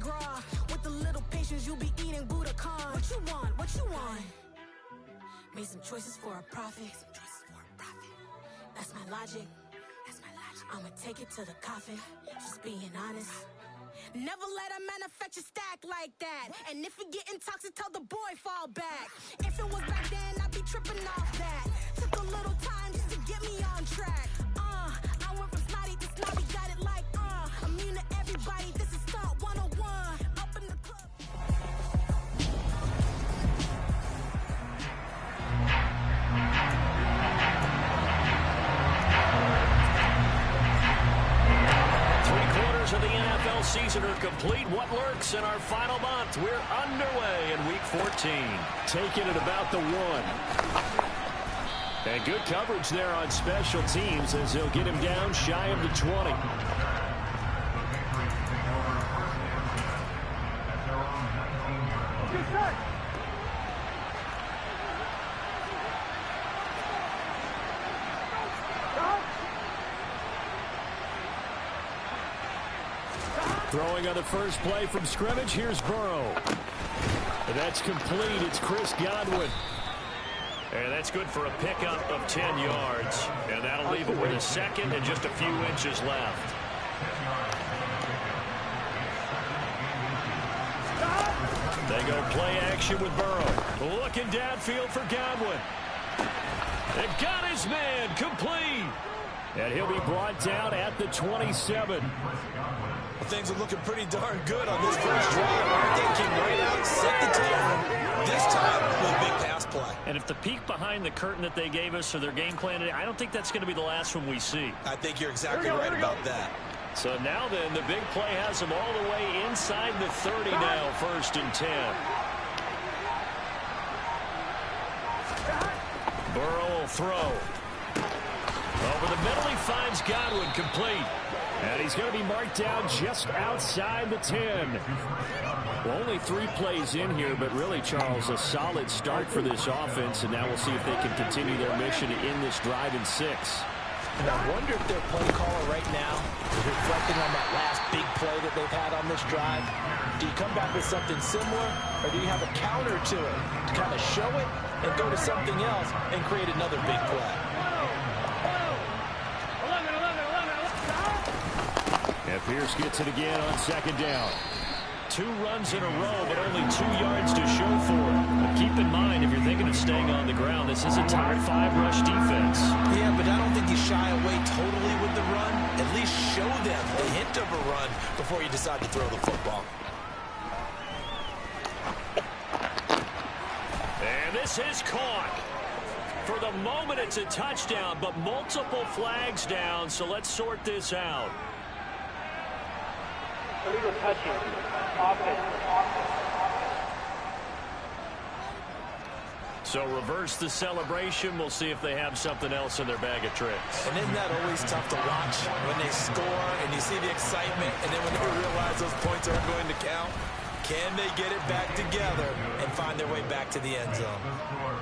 Gras. With a little patience, you'll be eating Budokan. What you want? What you want? Made some choices for a profit. That's my logic. I'ma take it to the coffin. Just being honest. Never let a manufacture stack like that. And if it getting toxic, tell the boy fall back. If it was back then, I'd be tripping off that. Took a little time just to get me on track. I went from snotty to snobby, got it like immune to everybody. This is Stunt 101. Up in the club. 3/4 of the NFL season are complete. What lurks in our final month? We're underway in Week 14. Taking it about the 1. And good coverage there on special teams as he'll get him down shy of the 20. Throwing on the first play from scrimmage, here's Burrow. And that's complete. It's Chris Godwin. And that's good for a pickup of 10 yards. And that'll leave it with a second and just a few inches left. They go play action with Burrow. Looking downfield for Godwin. And got his man complete. And he'll be brought down at the 27. Well, things are looking pretty darn good on this first drive. They came right out, set the tone, this time with a big pass play. And if the peek behind the curtain that they gave us for their game plan today, I don't think that's going to be the last one we see. I think you're exactly right about that. So now then, the big play has them all the way inside the 30 now, 1st and 10. Burrow will throw. Over the middle, he finds Godwin complete. And he's going to be marked down just outside the 10. Well, only 3 plays in here, but really, Charles, a solid start for this offense. And now we'll see if they can continue their mission to end this drive in 6. And I wonder if their play caller right now is reflecting on that last big play that they've had on this drive. Do you come back with something similar, or do you have a counter to it to kind of show it and go to something else and create another big play? And Pierce gets it again on 2nd down. 2 runs in a row, but only 2 yards to show for it. But keep in mind, if you're thinking of staying on the ground, this is a top 5 rush defense. Yeah, but I don't think you shy away totally with the run. At least show them the hint of a run before you decide to throw the football. And this is caught. For the moment, it's a touchdown, but multiple flags down, so let's sort this out. Illegal touching. Offense. So reverse the celebration. We'll see if they have something else in their bag of tricks. And isn't that always tough to watch when they score and you see the excitement, and then when they realize those points aren't going to count? Can they get it back together and find their way back to the end zone?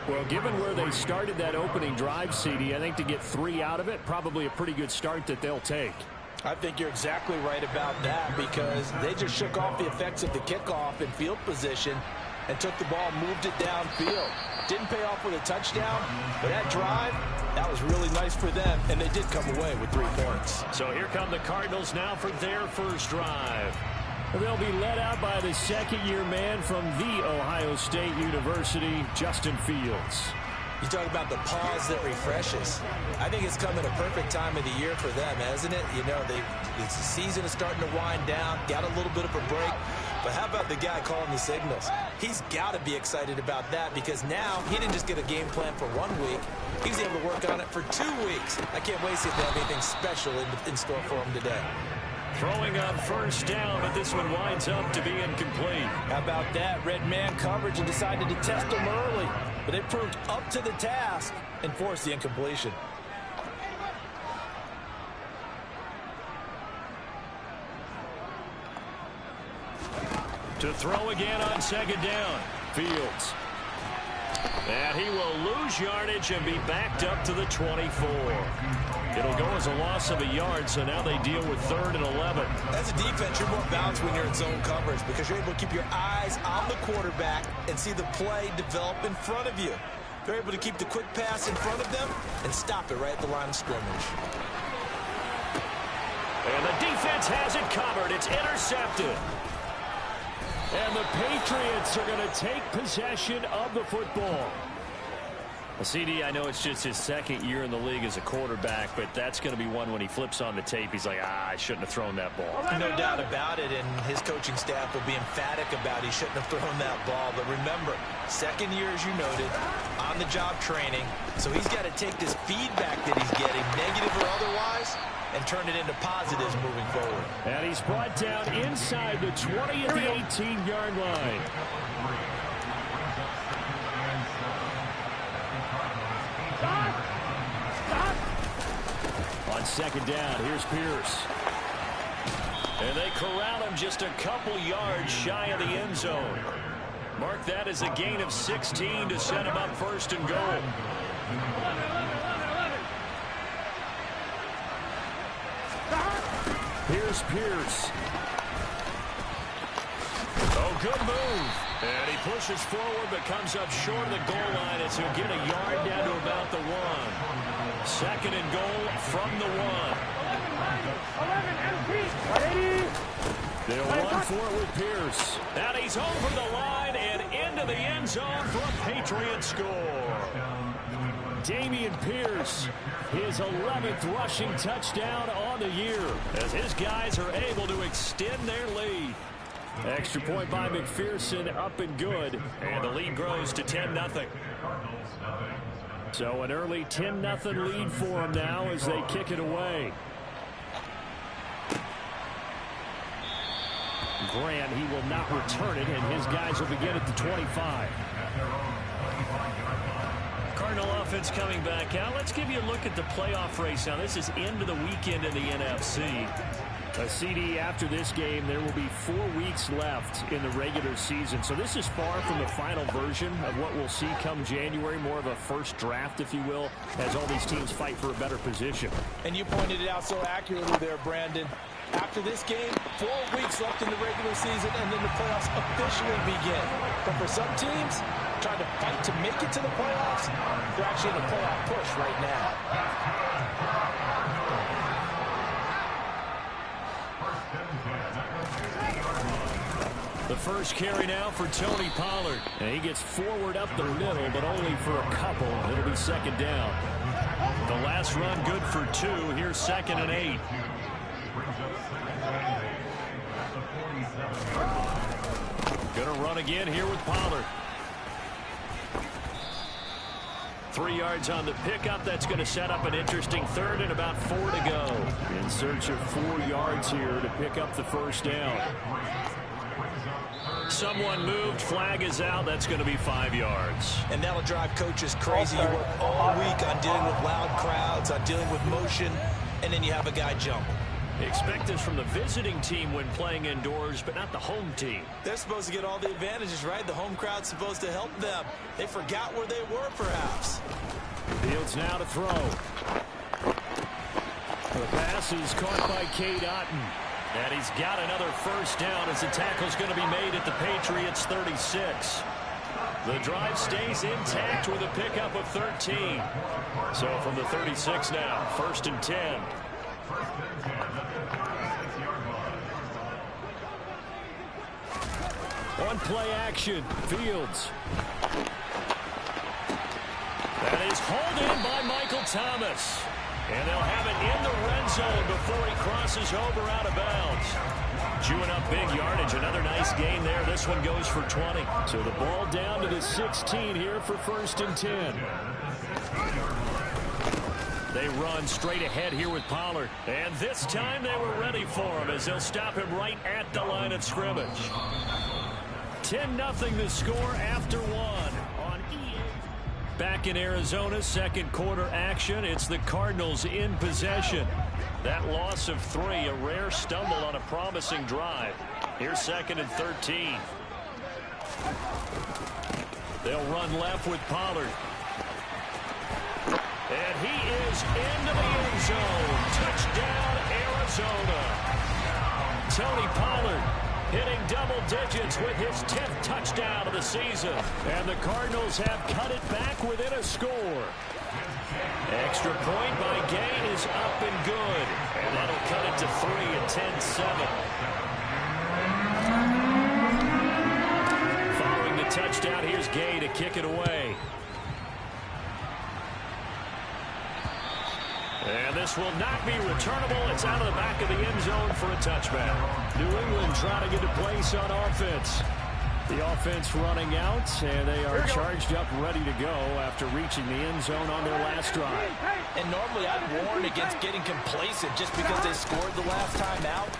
Well, given where they started that opening drive, CD, I think to get 3 out of it, probably a pretty good start that they'll take. I think you're exactly right about that, because they just shook off the effects of the kickoff in field position and took the ball, moved it downfield. Didn't pay off with a touchdown, but that drive, that was really nice for them, and they did come away with 3 points. So here come the Cardinals now for their first drive. They'll be led out by the second-year man from The Ohio State University, Justin Fields. You talk about the pause that refreshes. I think it's coming a perfect time of the year for them, hasn't it? You know, the season is starting to wind down, got a little bit of a break. But how about the guy calling the signals? He's got to be excited about that, because now he didn't just get a game plan for 1 week. He's able to work on it for 2 weeks. I can't wait to see if they have anything special in store for him today. Throwing on first down, but this one winds up to be incomplete. How about that? Red man coverage and decided to test him early. But they proved up to the task and forced the incompletion. To throw again on second down. Fields. And he will lose yardage and be backed up to the 24. It'll go as a loss of a yard, so now they deal with 3rd and 11. As a defense, you're more balanced when you're in zone coverage because you're able to keep your eyes on the quarterback and see the play develop in front of you. They're able to keep the quick pass in front of them and stop it right at the line of scrimmage. And the defense has it covered. It's intercepted. And the Patriots are going to take possession of the football. Well, CD, I know it's just his second year in the league as a quarterback, but that's going to be one when he flips on the tape. He's like, I shouldn't have thrown that ball. No doubt about it, and his coaching staff will be emphatic about he shouldn't have thrown that ball. But remember, second year, as you noted, on-the-job training, so he's got to take this feedback that he's getting, negative or otherwise, and turn it into positives moving forward. And he's brought down inside the 20 at the 18-yard line. On second down, here's Pierce. And they corral him just a couple yards shy of the end zone. Mark that as a gain of 16 to set him up first and goal. Here's Pierce. Oh, good move. And he pushes forward but comes up short of the goal line as he'll get a yard down to about the 1. Second and goal from the 1. They'll run for it with Pierce. And he's over the line and into the end zone for a Patriot score. Dameon Pierce, his 11th rushing touchdown on the year, as his guys are able to extend their lead. Extra point by McPherson, up and good. And the lead grows to 10-0. So an early 10-0 lead for them now as they kick it away. Grant, he will not return it, and his guys will begin at the 25. Cardinal offense coming back out. Let's give you a look at the playoff race now. This is into the weekend in the NFC. A CD after this game, there will be 4 weeks left in the regular season. So this is far from the final version of what we'll see come January, more of a first draft, if you will, as all these teams fight for a better position. And you pointed it out so accurately there, Brandon. After this game, 4 weeks left in the regular season, and then the playoffs officially begin. But for some teams, trying to fight to make it to the playoffs, they're actually in a playoff push right now. The first carry now for Tony Pollard. And he gets forward up the middle, but only for a couple. It'll be second down. The last run good for 2. Here's 2nd and 8. Gonna run again here with Pollard. 3 yards on the pickup. That's going to set up an interesting third and about 4 to go. In search of 4 yards here to pick up the first down. Someone moved. Flag is out. That's going to be 5 yards. And that'll drive coaches crazy. You work all week on dealing with loud crowds, on dealing with motion, and then you have a guy jump. Expect this from the visiting team when playing indoors, but not the home team. They're supposed to get all the advantages, right? The home crowd's supposed to help them. They forgot where they were, perhaps. Fields now to throw. The pass is caught by Cade Otton. And he's got another first down as the tackle's going to be made at the Patriots' 36. The drive stays intact with a pickup of 13. So from the 36 now, 1st and 10. On play action, Fields. That is hauled in by Michael Thomas. And they'll have it in the red zone before he crosses over out of bounds. Chewing up big yardage. Another nice gain there. This one goes for 20. So the ball down to the 16 here for 1st and 10. They run straight ahead here with Pollard. And this time they were ready for him as they'll stop him right at the line of scrimmage. 10-0 the score after 1 on EA. Back in Arizona, second quarter action. It's the Cardinals in possession. That loss of 3, a rare stumble on a promising drive. Here's 2nd and 13. They'll run left with Pollard. And he is into the end zone. Touchdown, Arizona. Tony Pollard, hitting double digits with his 10th touchdown of the season. And the Cardinals have cut it back within a score. Extra point by Gay is up and good. And that'll cut it to 3 at 10-7. Following the touchdown, here's Gay to kick it away. And this will not be returnable. It's out of the back of the end zone for a touchback. New England trying to get a place on offense. The offense running out, and they are charged up, ready to go after reaching the end zone on their last drive. And normally I'd warn against getting complacent just because they scored the last time out.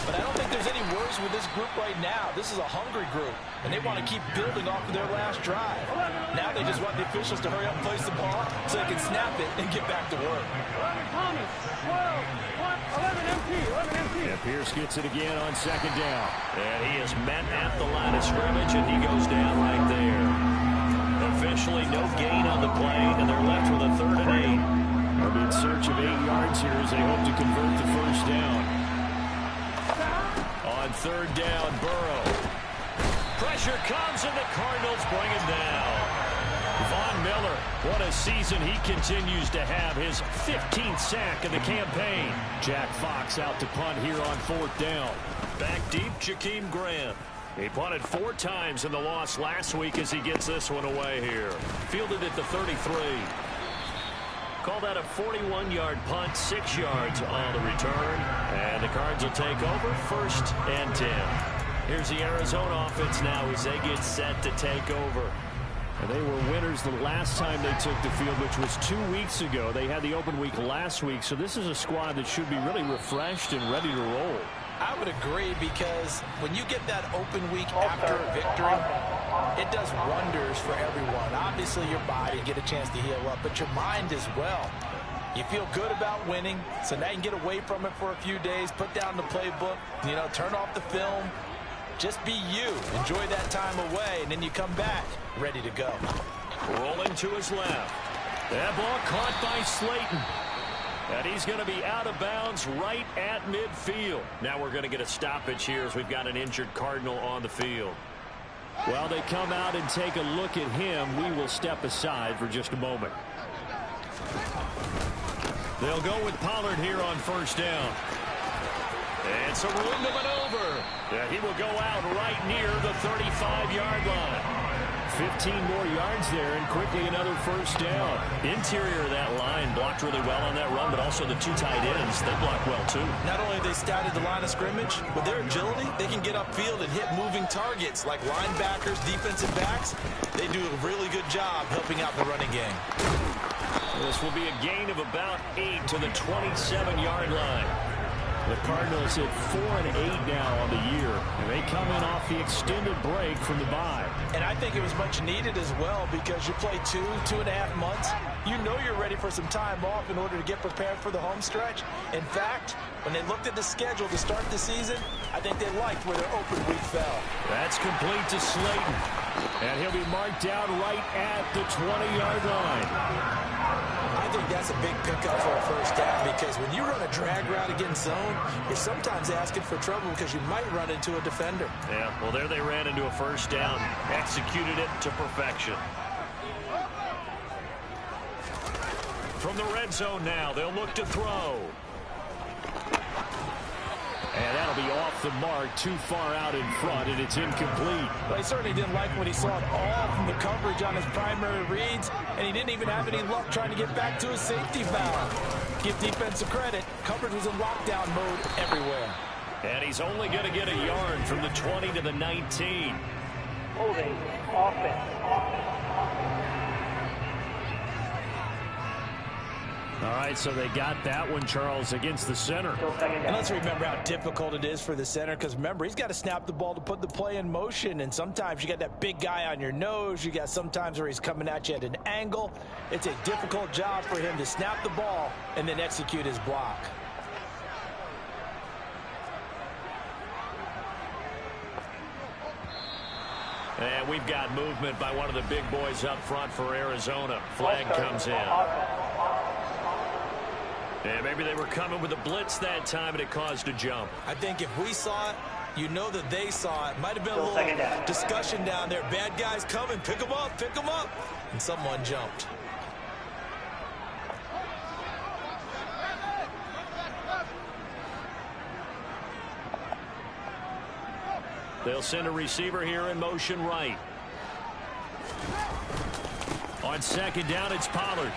But I don't think there's any worries with this group right now. This is a hungry group, and they want to keep building off of their last drive. Now they just want the officials to hurry up and place the ball so they can snap it and get back to work. 11 empty. And Pierce gets it again on second down. And he is met at the line of scrimmage, and he goes down right there. Officially no gain on the play, and they're left with a 3rd and 8. They'll be in search of 8 yards here as they hope to convert the first down. On 3rd down, Burrow. Pressure comes, and the Cardinals bring him down. Von Miller, what a season he continues to have, his 15th sack of the campaign. Jack Fox out to punt here on 4th down. Back deep, Jakeem Grant. He punted 4 times in the loss last week as he gets this one away here. Fielded at the 33. Call that a 41-yard punt, 6 yards on the return. And the Cards will take over 1st and 10. Here's the Arizona offense now as they get set to take over. And they were winners the last time they took the field, which was 2 weeks ago. They had the open week last week, so this is a squad that should be really refreshed and ready to roll. I would agree, because when you get that open week after a victory, it does wonders for everyone. Obviously, your body get a chance to heal up, but your mind as well. You feel good about winning, so now you can get away from it for a few days, put down the playbook, turn off the film. Just be you. Enjoy that time away, and then you come back ready to go. Rolling to his left. That ball caught by Slayton. And he's going to be out of bounds right at midfield. Now we're going to get a stoppage here as we've got an injured Cardinal on the field. While they come out and take a look at him, we will step aside for just a moment. They'll go with Pollard here on 1st down. And some room to maneuver. Yeah, he will go out right near the 35-yard line. 15 more yards there, and quickly another 1st down. Interior of that line blocked really well on that run, but also the 2 tight ends, they block well too. Not only have they scouted the line of scrimmage, with their agility, they can get upfield and hit moving targets like linebackers, defensive backs. They do a really good job helping out the running game. This will be a gain of about 8 to the 27-yard line. The Cardinals hit 4 and 8 now on the year, and they come in off the extended break from the bye. And I think it was much needed as well, because you play 2.5 months. You know you're ready for some time off in order to get prepared for the home stretch. In fact, when they looked at the schedule to start the season, I think they liked where their open week fell. That's complete to Slayton. And he'll be marked down right at the 20-yard line. I think that's a big pickup for a 1st down, because when you run a drag route against zone, you're sometimes asking for trouble because you might run into a defender. Yeah, well, there they ran into a 1st down, executed it to perfection. From the red zone now, they'll look to throw. And that'll be off the mark, too far out in front, and it's incomplete. Well, he certainly didn't like when he saw it all from the coverage on his primary reads, and he didn't even have any luck trying to get back to his safety valve. Give defensive credit. Coverage was in lockdown mode everywhere. And he's only going to get a yard from the 20 to the 19. Holding offense. All right, so they got that one, Charles, against the center. And let's remember how difficult it is for the center, because remember, he's got to snap the ball to put the play in motion, and sometimes you got that big guy on your nose. You got sometimes where he's coming at you at an angle. It's a difficult job for him to snap the ball and then execute his block. And we've got movement by one of the big boys up front for Arizona. Flag comes in. And maybe they were coming with a blitz that time, and it caused a jump. I think if we saw it, you know that they saw it. Might have been a little discussion down there. Bad guys coming. Pick them up. Pick them up. And someone jumped. They'll send a receiver here in motion right. On second down, it's Pollard.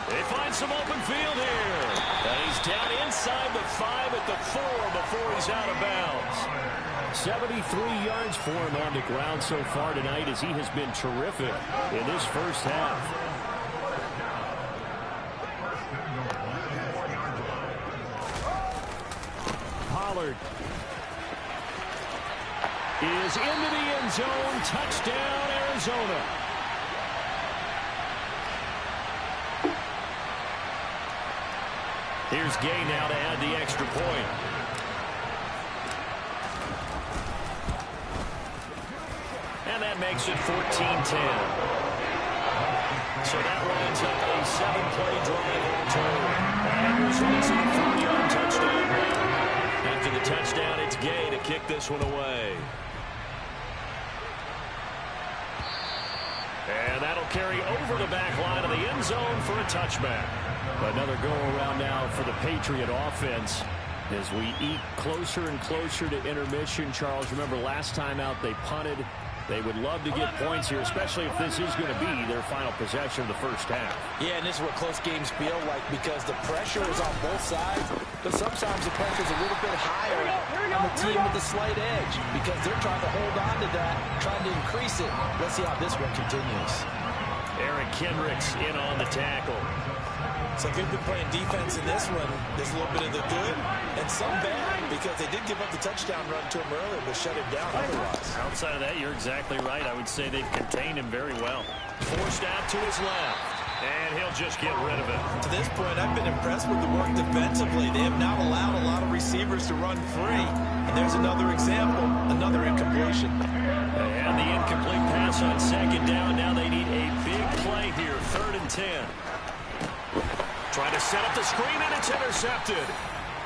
They find some open field here. And he's down inside the 5 at the 4 before he's out of bounds. 73 yards for him on the ground so far tonight as he has been terrific in this first half. Pollard is into the end zone. Touchdown, Arizona. Here's Gay now to add the extra point. And that makes it 14-10. So that winds up a 7-play drive all told. And results in a 4-yard touchdown. After the touchdown, it's Gay to kick this one away. And that'll carry over the back line of the end zone for a touchback. Another go-around now for the Patriot offense as we eke closer and closer to intermission. Charles, remember last time out they punted. They would love to get points here, especially if this is going to be their final possession of the first half. Yeah, and this is what close games feel like because the pressure is on both sides, but sometimes the pressure is a little bit higher on the team with the slight edge because they're trying to hold on to that, trying to increase it. Let's see how this one continues. Eric Kendricks in on the tackle. So they've been playing defense in this one. There's a little bit of the good and some bad because they did give up the touchdown run to him earlier, but shut him down otherwise. Outside of that, you're exactly right. I would say they've contained him very well. Forced out to his left, and he'll just get rid of it. To this point, I've been impressed with the work defensively. They have not allowed a lot of receivers to run free. And there's another example, another incompletion. And the incomplete pass on second down. Now they need a big play here, 3rd and 10. Trying to set up the screen, and it's intercepted.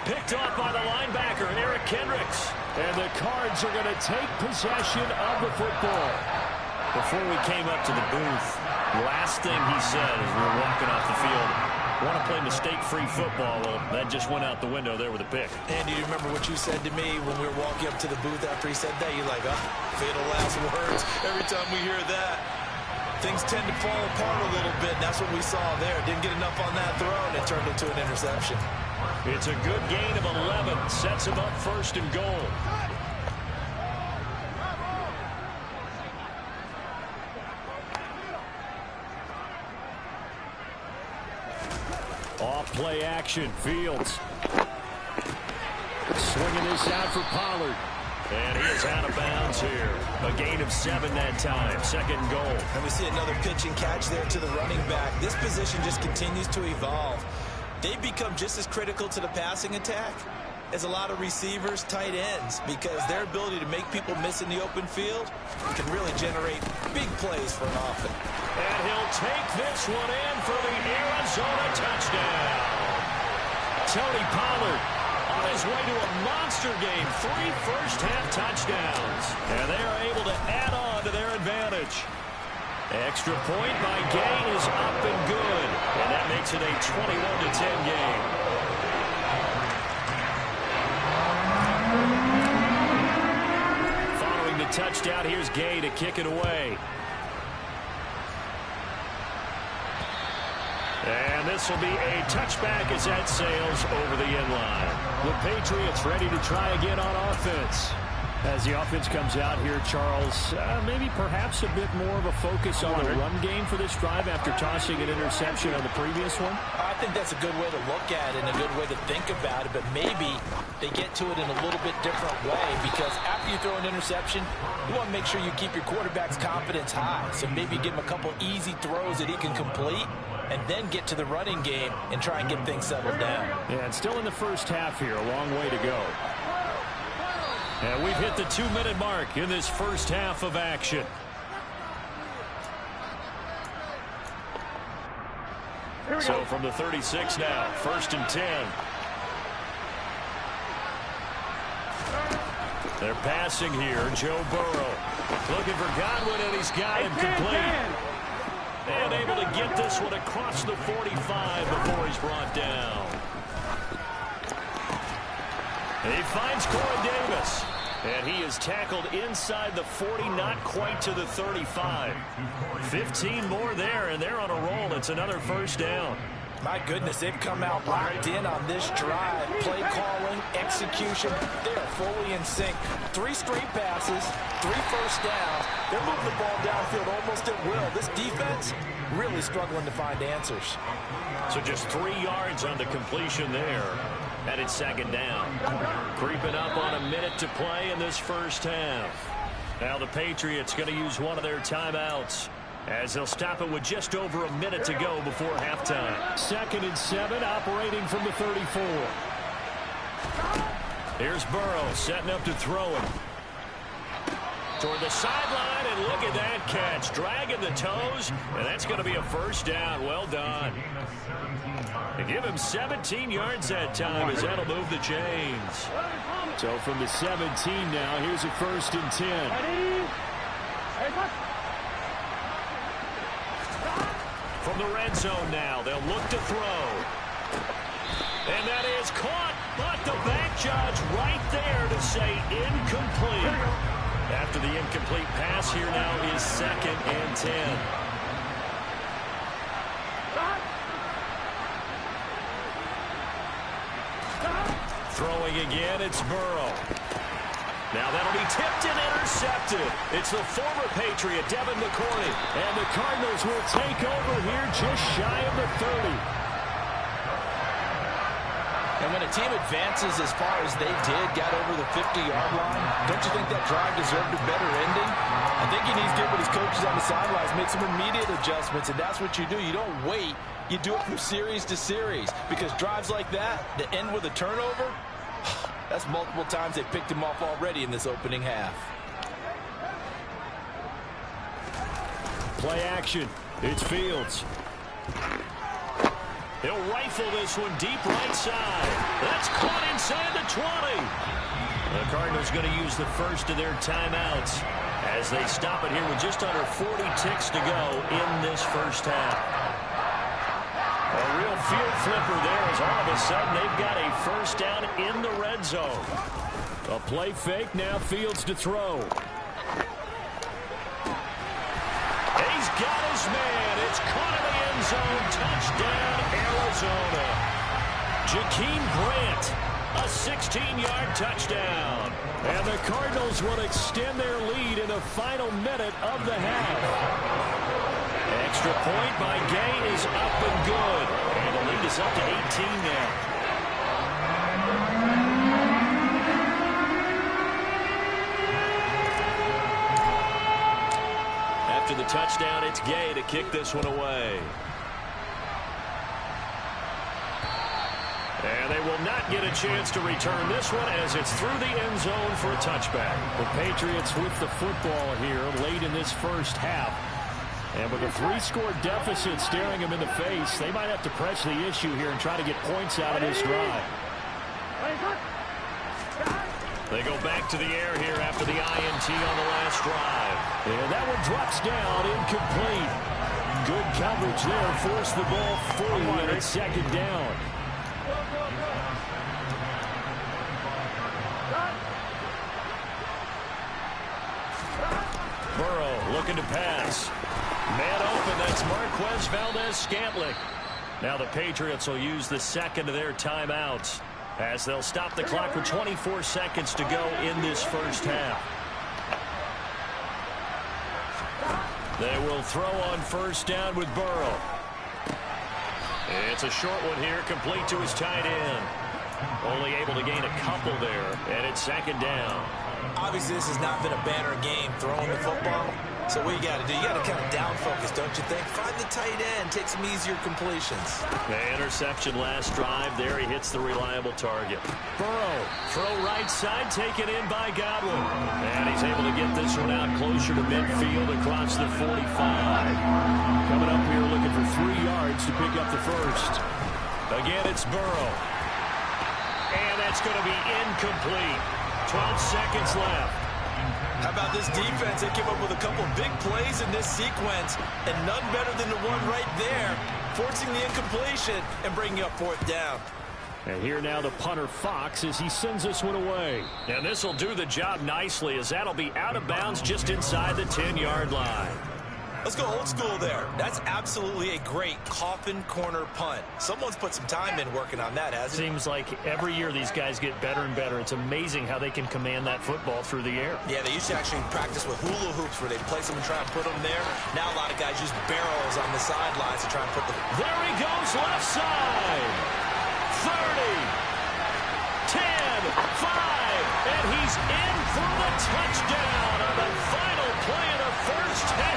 Picked off by the linebacker, Eric Kendricks. And the Cards are going to take possession of the football. Before we came up to the booth, last thing he said as we were walking off the field, want to play mistake-free football. Well, that just went out the window there with a pick. And do you remember what you said to me when we were walking up to the booth after he said that? You're like, oh, fatal last words. Every time we hear that, things tend to fall apart a little bit, and that's what we saw there. Didn't get enough on that throw, and it turned into an interception. It's a good gain of 11. Sets him up 1st and goal. Off play action. Fields swinging this out for Pollard. And he is out of bounds here. A gain of 7 that time. 2nd goal. And we see another pitch and catch there to the running back. This position just continues to evolve. They become just as critical to the passing attack as a lot of receivers, tight ends, because their ability to make people miss in the open field can really generate big plays for an offense. And he'll take this one in for the Arizona touchdown. Tony Pollard on his way to a monster game. 3 first-half touchdowns. And they are able to add on to their advantage. Extra point by Gay is up and good. And that makes it a 21-10 game. Following the touchdown, here's Gay to kick it away. And this will be a touchback as that sails over the end line. The Patriots ready to try again on offense. As the offense comes out here, Charles, maybe perhaps a bit more of a focus on the run game for this drive after tossing an interception on the previous one? I think that's a good way to look at it and a good way to think about it, but maybe they get to it in a little bit different way because after you throw an interception, you want to make sure you keep your quarterback's confidence high. So maybe give him a couple easy throws that he can complete and then get to the running game and try and get things settled down. Yeah, and still in the first half here, a long way to go. And we've hit the 2-minute mark in this first half of action. So from the 36 now, 1st and 10. They're passing here. Joe Burrow looking for Godwin, and he's got him complete. And able to get this one across the 45 before he's brought down. He finds Corey Davis. And he is tackled inside the 40, not quite to the 35. 15 more there, and they're on a roll. It's another 1st down. My goodness, they've come out locked in on this drive. Play calling, execution, they are fully in sync. 3 straight passes, 3 first downs. They're moving the ball downfield almost at will. This defense really struggling to find answers. So just 3 yards on the completion there. And it's 2nd down. Creeping up on a minute to play in this 1st half. Now the Patriots going to use one of their timeouts, as they'll stop it with just over a minute to go before halftime. 2nd and 7, operating from the 34. Here's Burrow setting up to throw him. Toward the sideline, and look at that catch. Dragging the toes, and that's going to be a 1st down. Well done. They give him 17 yards that time, as that'll move the chains. So from the 17 now, here's a 1st and 10. From the red zone now, they'll look to throw. And that is caught, but the back judge right there to say incomplete. After the incomplete pass, here now is 2nd and 10. Throwing again, it's Burrow. Now that'll be tipped and intercepted. It's the former Patriot, Devin McCourty. And the Cardinals will take over here just shy of the 30. And when a team advances as far as they did, got over the 50-yard line, don't you think that drive deserved a better ending? I think he needs to get with his coaches on the sidelines, make some immediate adjustments, and that's what you do. You don't wait. You do it from series to series, because drives like that end with a turnover, that's multiple times they picked him off already in this opening half. Play action. It's Fields. He'll rifle this one deep right side. That's caught inside the 20. The Cardinals going to use the first of their timeouts as they stop it here with just under 40 ticks to go in this 1st half. A real field flipper there, as all of a sudden they've got a 1st down in the red zone. A play fake, now Fields to throw. He's got his man. It's caught in the end zone. Touchdown, Arizona. Jakeem Grant, a 16-yard touchdown. And the Cardinals will extend their lead in the final minute of the half. Extra point by Gay is up and good. And the lead is up to 18 now. After the touchdown, it's Gay to kick this one away. And they will not get a chance to return this one, as it's through the end zone for a touchback. The Patriots with the football here late in this 1st half. And with a 3-score deficit staring them in the face, they might have to press the issue here and try to get points out of this drive. They go back to the air here after the INT on the last drive. And that one drops down, incomplete. Good coverage there, forced the ball free, and it's 2nd down. Burrow looking to pass. Man open, that's Marquez Valdez-Scantling. Now the Patriots will use the 2nd of their timeouts, as they'll stop the clock with 24 seconds to go in this 1st half. They will throw on 1st down with Burrow. It's a short one here, complete to his tight end. Only able to gain a couple there, and it's 2nd down. Obviously, this has not been a banner game throwing the football. So what you got to do, you got to kind of down focus, don't you think? Find the tight end, take some easier completions. The interception last drive. There he hits the reliable target. Burrow, throw right side, taken in by Godwin. And he's able to get this one out closer to midfield across the 45. Coming up here looking for 3 yards to pick up the first. Again, it's Burrow. And that's going to be incomplete. 12 seconds left. How about this defense? They came up with a couple of big plays in this sequence, and none better than the one right there, forcing the incompletion and bringing up 4th down. And here now the punter Fox as he sends this one away. And this will do the job nicely as that'll be out of bounds just inside the 10-yard line. Let's go old school there. That's absolutely a great coffin corner punt. Someone's put some time in working on that, hasn't it? Seems like every year these guys get better and better. It's amazing how they can command that football through the air. Yeah, they used to actually practice with hula hoops where they place them and try and put them there. Now a lot of guys use barrels on the sidelines to try and put them. There he goes, left side. 30, 10, 5, and he's in for the touchdown on the final play of the first half.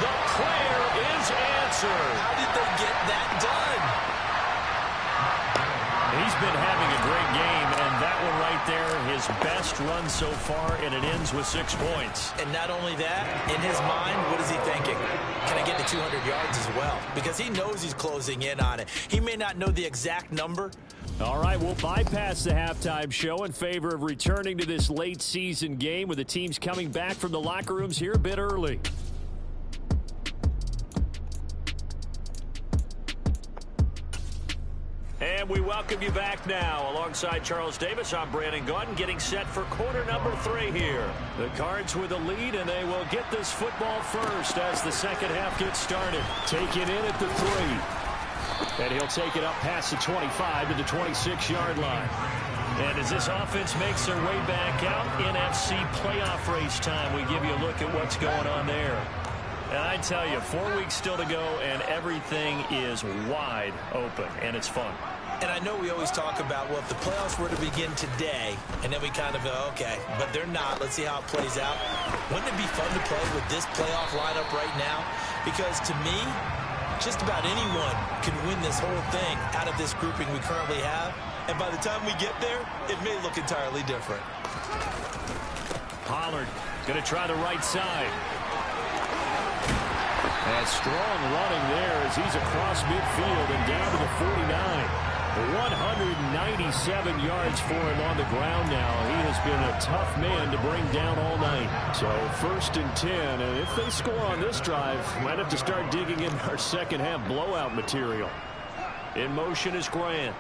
The prayer is answered. How did they get that done? He's been having a great game, and that one right there, his best run so far, and it ends with 6 points. And not only that, in his mind, what is he thinking? Can I get to 200 yards as well? Because he knows he's closing in on it. He may not know the exact number. All right, we'll bypass the halftime show in favor of returning to this late season game with the teams coming back from the locker rooms here a bit early. And we welcome you back now. Alongside Charles Davis, I'm Brandon Gaudin, getting set for quarter number 3 here. The Cards with a lead, and they will get this football first as the second half gets started. Taken in at the 3. And he'll take it up past the 25 to the 26-yard line. And as this offense makes their way back out, NFC playoff race time, we give you a look at what's going on there. And I tell you, 4 weeks still to go, and everything is wide open, and it's fun. And I know we always talk about, well, if the playoffs were to begin today, and then we kind of go, okay, but they're not. Let's see how it plays out. Wouldn't it be fun to play with this playoff lineup right now? Because to me, just about anyone can win this whole thing out of this grouping we currently have. And by the time we get there, it may look entirely different. Pollard going to try the right side. And strong running there as he's across midfield and down to the 49. 197 yards for him on the ground now. He has been a tough man to bring down all night. So 1st and 10, and if they score on this drive, might have to start digging in our second half blowout material. In motion is Grant.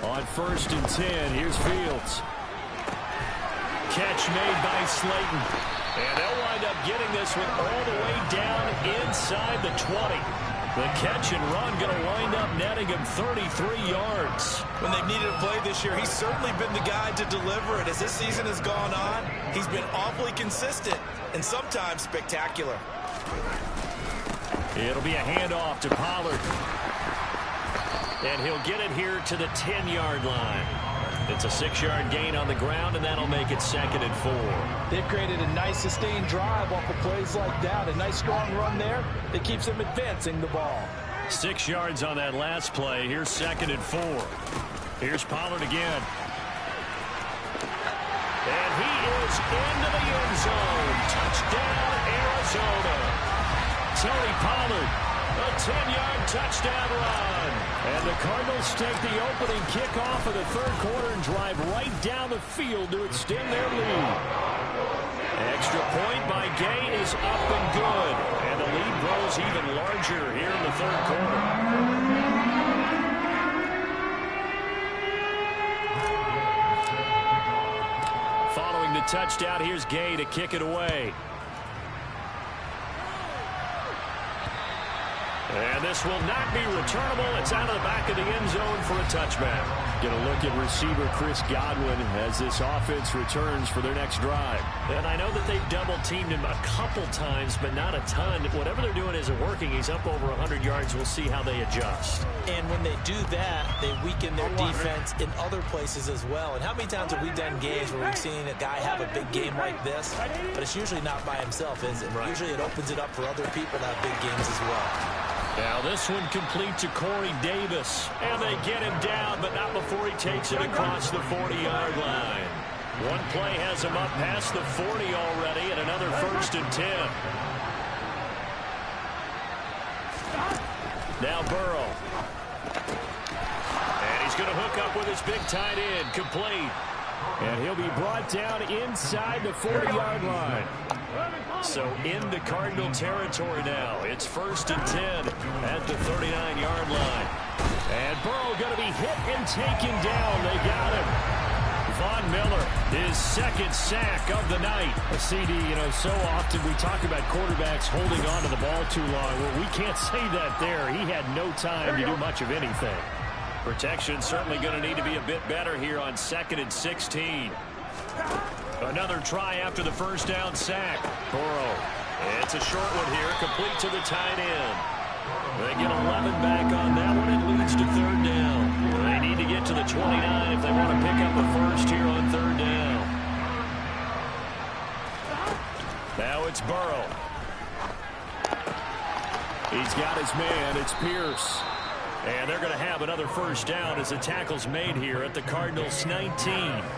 On 1st and 10, here's Fields. Catch made by Slayton. And they'll wind up getting this one all the way down inside the 20. The catch and run going to wind up netting him 33 yards. When they've needed a play this year, he's certainly been the guy to deliver it. As this season has gone on, he's been awfully consistent and sometimes spectacular. It'll be a handoff to Pollard. And he'll get it here to the 10-yard line. It's a 6-yard gain on the ground, and that'll make it 2nd and 4. They've created a nice sustained drive off of plays like that. A nice strong run there that keeps them advancing the ball. 6 yards on that last play. Here's 2nd and 4. Here's Pollard again. And he is into the end zone. Touchdown, Arizona. Tony Pollard, a 10-yard touchdown run. And the Cardinals take the opening kickoff of the 3rd quarter and drive right down the field to extend their lead. Extra point by Gay is up and good. And the lead grows even larger here in the 3rd quarter. Following the touchdown, here's Gay to kick it away. And this will not be returnable. It's out of the back of the end zone for a touchback. Get a look at receiver Chris Godwin as this offense returns for their next drive. And I know that they've double-teamed him a couple times, but not a ton. Whatever they're doing isn't working. He's up over 100 yards. We'll see how they adjust. And when they do that, they weaken their defense in other places as well. And how many times have we done games where we've seen a guy have a big game like this, but it's usually not by himself, is it? Right. Usually it opens it up for other people to have big games as well. Now this one complete to Corey Davis. And they get him down, but not before he takes it across the 40-yard line. One play has him up past the 40 already, and another 1st and 10. Now Burrow. And he's going to hook up with his big tight end, complete. And he'll be brought down inside the 40-yard line. So into Cardinal territory now. It's 1st and 10 at the 39-yard line. And Burrow going to be hit and taken down. They got him. Von Miller, his 2nd sack of the night. CD, so often we talk about quarterbacks holding on to the ball too long. Well, we can't say that there. He had no time to do much of anything. Protection certainly going to need to be a bit better here on 2nd and 16. Another try after the 1st down sack. Burrow. It's a short one here, complete to the tight end. They get 11 back on that one. It leads to 3rd down. They need to get to the 29 if they want to pick up a first here on 3rd down. Now it's Burrow. He's got his man. It's Pierce. And they're going to have another 1st down as the tackle's made here at the Cardinals' 19.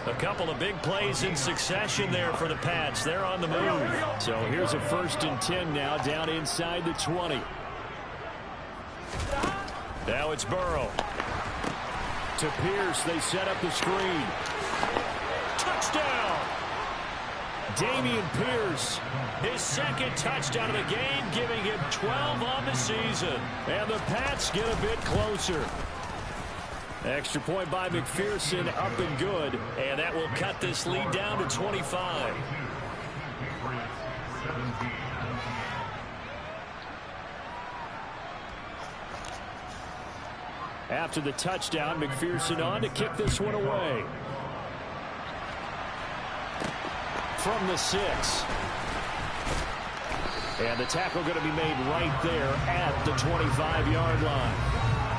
A couple of big plays in succession there for the Pats. They're on the move. So here's a 1st and 10 now down inside the 20. Now it's Burrow. To Pierce, they set up the screen. Touchdown! Dameon Pierce. His 2nd touchdown of the game, giving him 12 on the season. And the Pats get a bit closer. Extra point by McPherson, up and good. And that will cut this lead down to 25. After the touchdown, McPherson on to kick this one away. From the 6. And the tackle going to be made right there at the 25-yard line.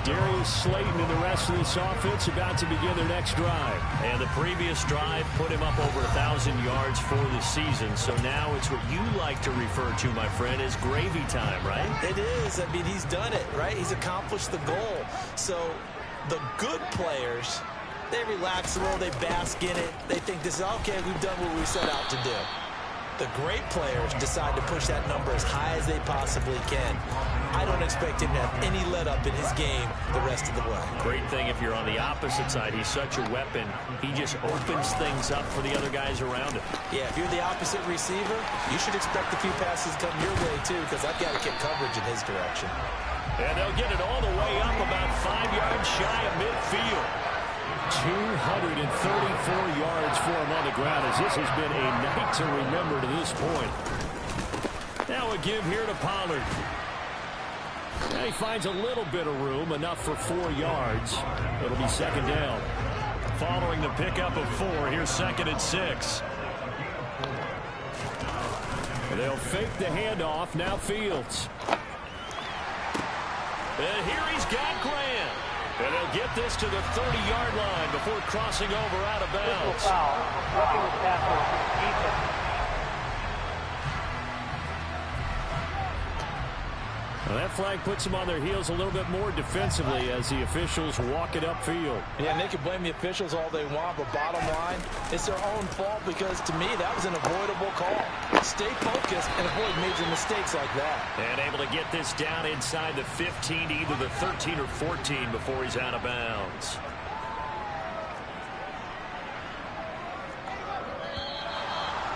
Darius Slayton and the rest of this offense about to begin their next drive. And the previous drive put him up over 1,000 yards for the season. So now it's what you like to refer to, my friend, as gravy time, right? It is. I mean, he's done it, right? He's accomplished the goal. So the good players, they relax a little, they bask in it. They think this is, okay, we've done what we set out to do. The great players decide to push that number as high as they possibly can. I don't expect him to have any let-up in his game the rest of the way. Great thing if you're on the opposite side. He's such a weapon. He just opens things up for the other guys around him. Yeah, if you're the opposite receiver, you should expect a few passes come your way, too, because I've got to get coverage in his direction. And they'll get it all the way up about 5 yards shy of midfield. 234 yards for him on the ground, as this has been a night to remember to this point. Now a give here to Pollard. Now he finds a little bit of room, enough for 4 yards. It'll be 2nd down. Following the pickup of 4, here's 2nd and 6. They'll fake the handoff, now Fields. And here he's got Grant. And they'll get this to the 30-yard line before crossing over out of bounds. Well, that flag puts them on their heels a little bit more defensively as the officials walk it upfield. Yeah, and they can blame the officials all they want, but bottom line, it's their own fault because, to me, that was an avoidable call. Stay focused and avoid major mistakes like that. And able to get this down inside the 15 to either the 13 or 14 before he's out of bounds.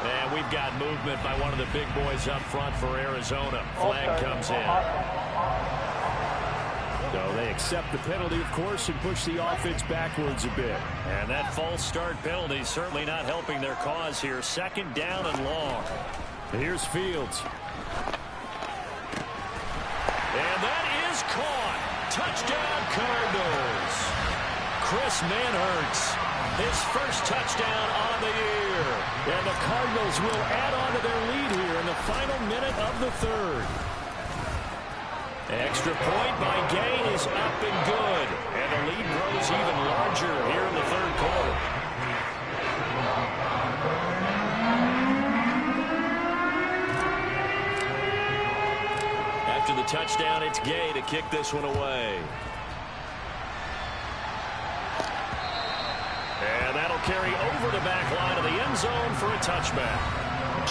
And we've got movement by one of the big boys up front for Arizona. Flag comes in. So they accept the penalty, of course, and push the offense backwards a bit. And that false start penalty certainly not helping their cause here. 2nd down and long. Here's Fields. And that is caught. Touchdown, Cardinals. Chris Manhertz, his first touchdown on the year. And the Cardinals will add on to their lead here in the final minute of the third. Extra point by Gay is up and good. And the lead grows even larger here in the third quarter. After the touchdown, it's Gay to kick this one away. And that'll carry over the back line of the end zone for a touchback.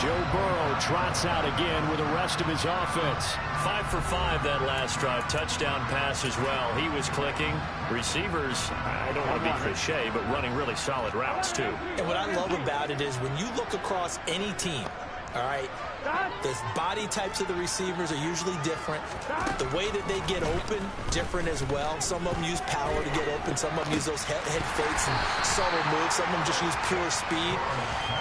Joe Burrow trots out again with the rest of his offense. 5 for 5 that last drive. Touchdown pass as well. He was clicking. Receivers, I don't want to be cliche, but running really solid routes too. And what I love about it is when you look across any team, all right, the body types of the receivers are usually different. The way that they get open, different as well. Some of them use power to get open. Some of them use those head fakes and subtle moves. Some of them just use pure speed.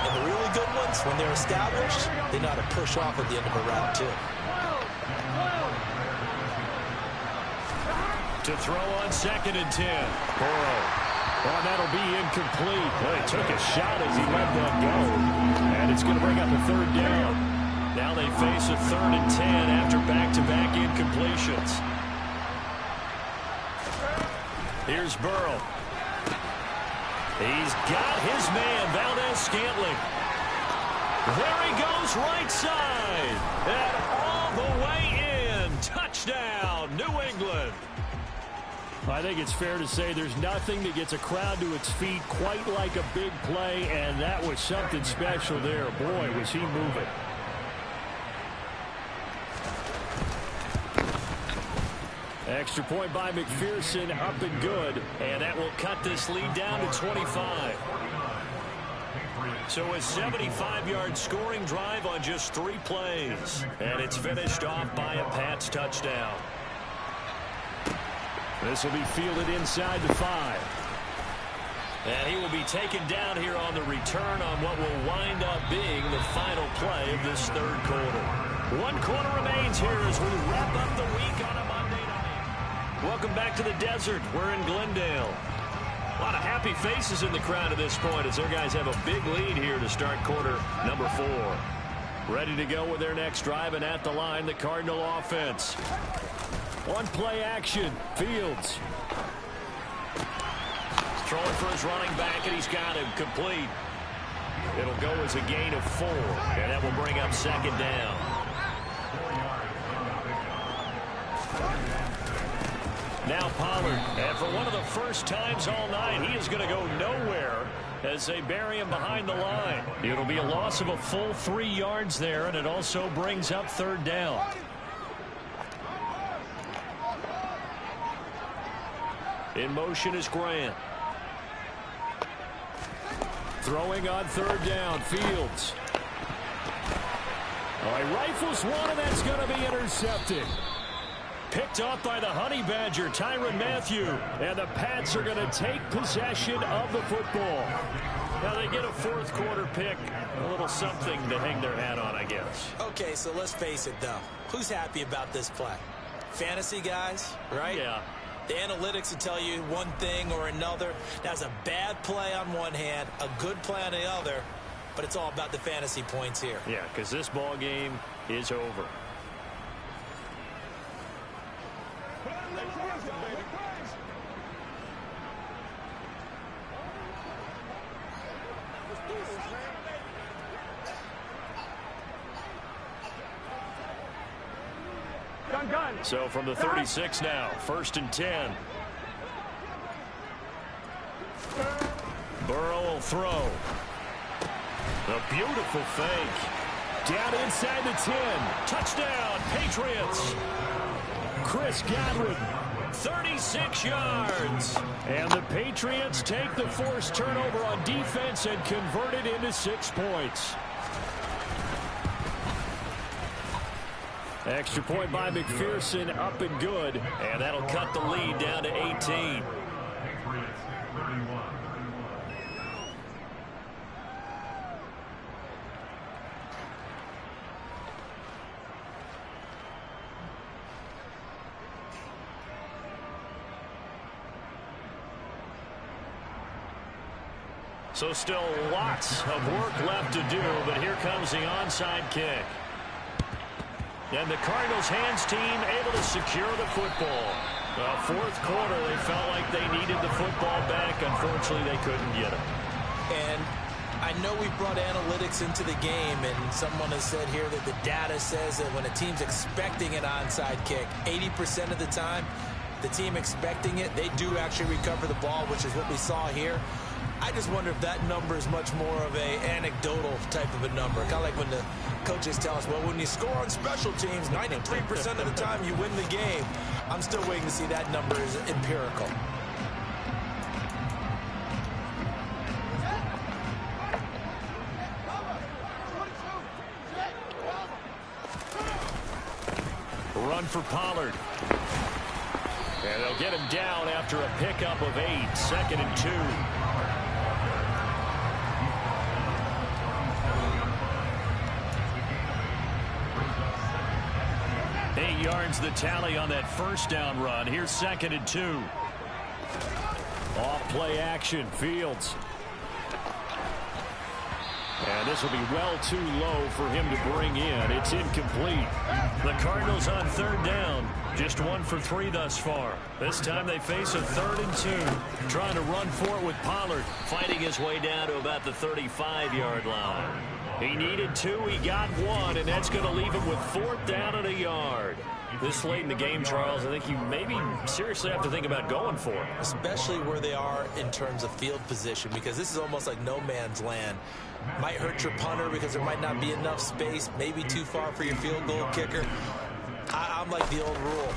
And the really good ones, when they're established, they know how to push off at the end of a route too. To throw on 2nd and 10. Burrow. Well, that'll be incomplete. Well, he took a shot as he let that go. And it's going to bring up a third down. Now they face a 3rd and 10 after back-to-back incompletions. Here's Burrow. He's got his man, Valdez-Scantling. There he goes, right side. And all the way in. Touchdown, New England. I think it's fair to say there's nothing that gets a crowd to its feet quite like a big play, and that was something special there. Boy, was he moving. Extra point by McPherson, up and good. And that will cut this lead down to 25. So a 75-yard scoring drive on just 3 plays. And it's finished off by a Pats touchdown. This will be fielded inside the 5. And he will be taken down here on the return on what will wind up being the final play of this third quarter. 1 quarter remains here as we wrap up the week on a Monday night. Welcome back to the desert. We're in Glendale. A lot of happy faces in the crowd at this point as their guys have a big lead here to start quarter number 4. Ready to go with their next drive, and at the line, the Cardinal offense. One play action. Fields. Throwing for his running back, and he's got him complete. It'll go as a gain of 4, and that will bring up 2nd down. Now Pollard, and for one of the first times all night, he is going to go nowhere as they bury him behind the line. It'll be a loss of a full 3 yards there, and it also brings up 3rd down. In motion is Grant. Throwing on 3rd down, Fields. Oh, he rifles one, and that's going to be intercepted. Picked off by the Honey Badger, Tyrann Mathieu. And the Pats are going to take possession of the football. Now they get a 4th quarter pick. A little something to hang their hat on, I guess. Okay, so let's face it, though. Who's happy about this play? Fantasy guys, right? Yeah. The analytics will tell you one thing or another. That's a bad play on one hand, a good play on the other, but it's all about the fantasy points here. Yeah, because this ball game is over. So from the 36 now, 1st and 10. Burrow will throw. A beautiful fake. Down inside the 10. Touchdown, Patriots. Chris Godwin. 36 yards. And the Patriots take the forced turnover on defense and convert it into 6 points. Extra point by McPherson, up and good. And that'll cut the lead down to 18. So still lots of work left to do, but here comes the onside kick. And the Cardinals hands team able to secure the football. Well, fourth quarter, they felt like they needed the football back. Unfortunately, they couldn't get it. And I know we brought analytics into the game, and someone has said here that the data says that when a team's expecting an onside kick, 80% of the time, the team expecting it, they do actually recover the ball, which is what we saw here. I just wonder if that number is much more of a anecdotal type of a number. Kind of like when the coaches tell us, well, when you score on special teams, 93% of the time you win the game. I'm still waiting to see that number is empirical. Run for Pollard. And they'll get him down after a pickup of 8, 2nd and 2. 8 yards the tally on that first down run. Here's 2nd and 2. Off play action. Fields. And this will be well too low for him to bring in. It's incomplete. The Cardinals on 3rd down. Just 1 for 3 thus far. This time they face a 3rd and 2. Trying to run for it with Pollard. Fighting his way down to about the 35-yard line. He needed 2. He got 1. And that's going to leave him with 4th down and a yard. This late in the game, Charles, I think you maybe seriously have to think about going for it. Especially where they are in terms of field position, because this is almost like no man's land. Might hurt your punter because there might not be enough space, maybe too far for your field goal kicker. I'm like the old rule.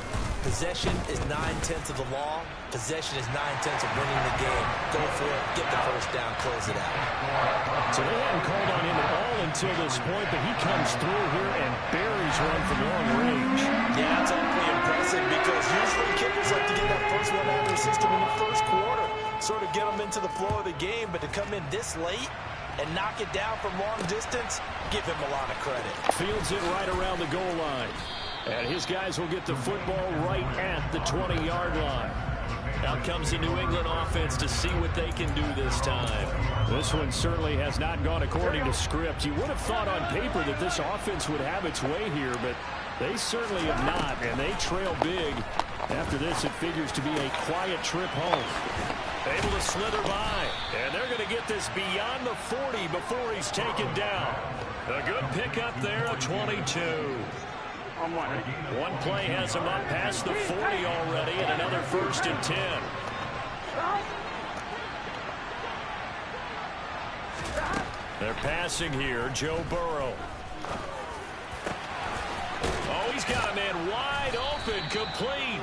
Possession is 9/10 of the law. Possession is 9/10 of winning the game. Go for it, get the first down, close it out. So they hadn't called on him at all until this point, but he comes through here and buries one from long range. Yeah, it's awfully impressive because usually kickers like to get that first one out of their system in the first quarter, sort of get them into the flow of the game, but to come in this late and knock it down from long distance, give him a lot of credit. Fields it right around the goal line. And his guys will get the football right at the 20-yard line. Out comes the New England offense to see what they can do this time. This one certainly has not gone according to script. You would have thought on paper that this offense would have its way here, but they certainly have not, and they trail big. After this, it figures to be a quiet trip home. Able to slither by, and they're going to get this beyond the 40 before he's taken down. A good pickup there, a 22. One play has him up past the 40 already, and another 1st and 10. They're passing here, Joe Burrow. Oh, he's got a man wide open, complete.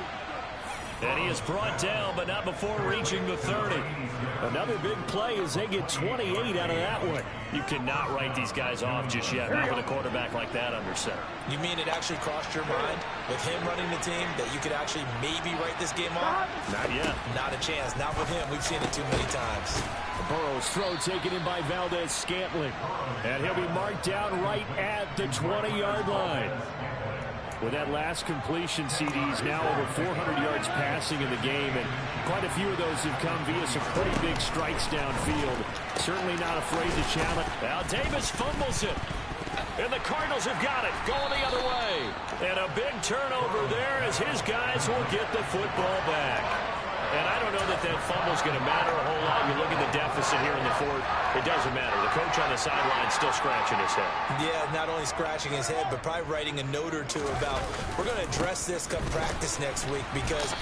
And he is brought down, but not before reaching the 30. Another big play as they get 28 out of that one. You cannot write these guys off just yet, not with a quarterback like that under center. You mean it actually crossed your mind with him running the team that you could actually maybe write this game off? Not yet. Not a chance. Not with him. We've seen it too many times. Burrow's throw taken in by Valdez-Scantling. And he'll be marked down right at the 20-yard line. With that last completion, CD's now over 400 yards passing in the game, and quite a few of those have come via some pretty big strikes downfield. Certainly not afraid to challenge. Now Davis fumbles it, and the Cardinals have got it, going the other way. And a big turnover there as his guys will get the football back. And I don't know that that fumble's going to matter a whole lot. You look at the deficit here in the fourth, it doesn't matter. The coach on the sideline still scratching his head. Yeah, not only scratching his head, but probably writing a note or two about, we're going to address this come practice next week because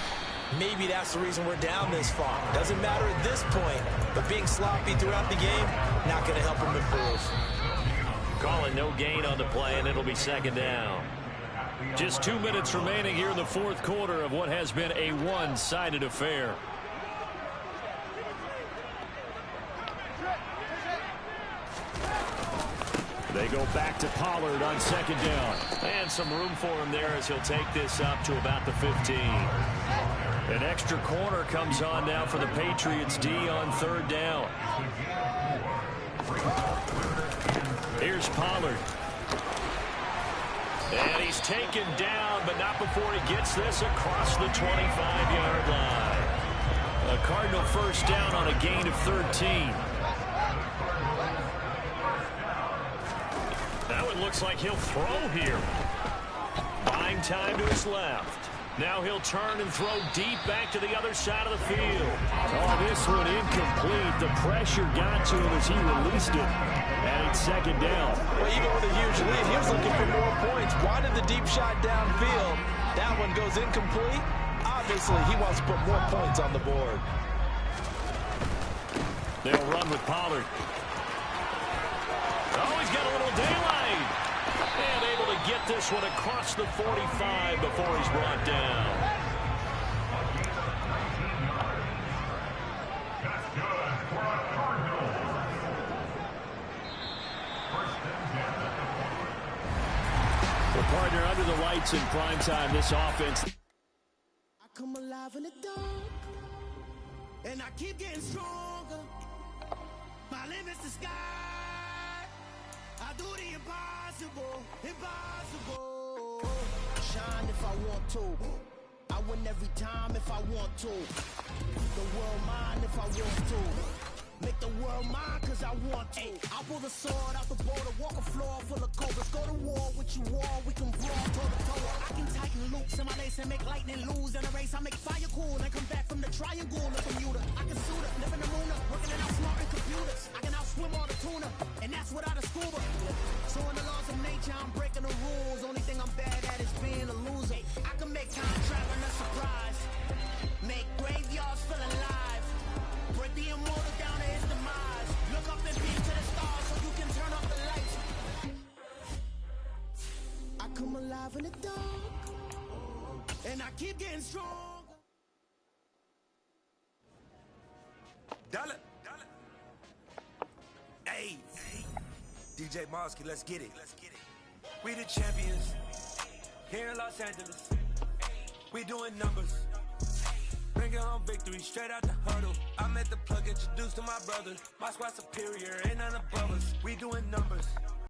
maybe that's the reason we're down this far. Doesn't matter at this point, but being sloppy throughout the game, not going to help him improve. Calling no gain on the play, and it'll be 2nd down. Just 2 minutes remaining here in the fourth quarter of what has been a one-sided affair. They go back to Pollard on 2nd down. And some room for him there as he'll take this up to about the 15. An extra corner comes on now for the Patriots D on 3rd down. Here's Pollard. And he's taken down, but not before he gets this across the 25-yard line. A Cardinal 1st down on a gain of 13. looks like he'll throw here. Buying time to his left. Now he'll turn and throw deep back to the other side of the field. Oh, this one incomplete. The pressure got to him as he released it. And it's second down. Well, even with a huge lead, he was looking for more points. Wanted the deep shot downfield. That one goes incomplete. Obviously, he wants to put more points on the board. They'll run with Pollard. Oh, he's got a little daylight. And able to get this one across the 45 before he's brought down. The partner under the lights in prime time, this offense. I come alive in the dark, and I keep getting stronger. My limit's the sky. I do the impossible, impossible. Shine if I want to. I win every time if I want to. The world mine if I want to. Make the world mine cause I want to. I pull the sword out the border, walk a floor full of cobras. Go to war with you all, we can brawl toe to toe. I can tighten loops in my lace and make lightning lose. In a race I make fire cool and come back from the triangle of Bermuda. I can suit it, live in the moon, working and outsmarting computers. I can outswim all the tuna, and that's without a scuba. So in the laws of nature, I'm breaking the rules. Only thing I'm bad at is being a loser. I can make time traveling a surprise. Make graveyards feel alive. Break the immortal down to his demise. Look up and peek to the stars so you can turn off the lights. I come alive in the dark, and I keep getting stronger. Dollar. Hey, DJ Mosky, let's get it. We the champions here in Los Angeles. We doing numbers. Bringing home victory straight out the huddle. I met the plug, introduced to my brothers. My squad superior, ain't none above us. We doing numbers.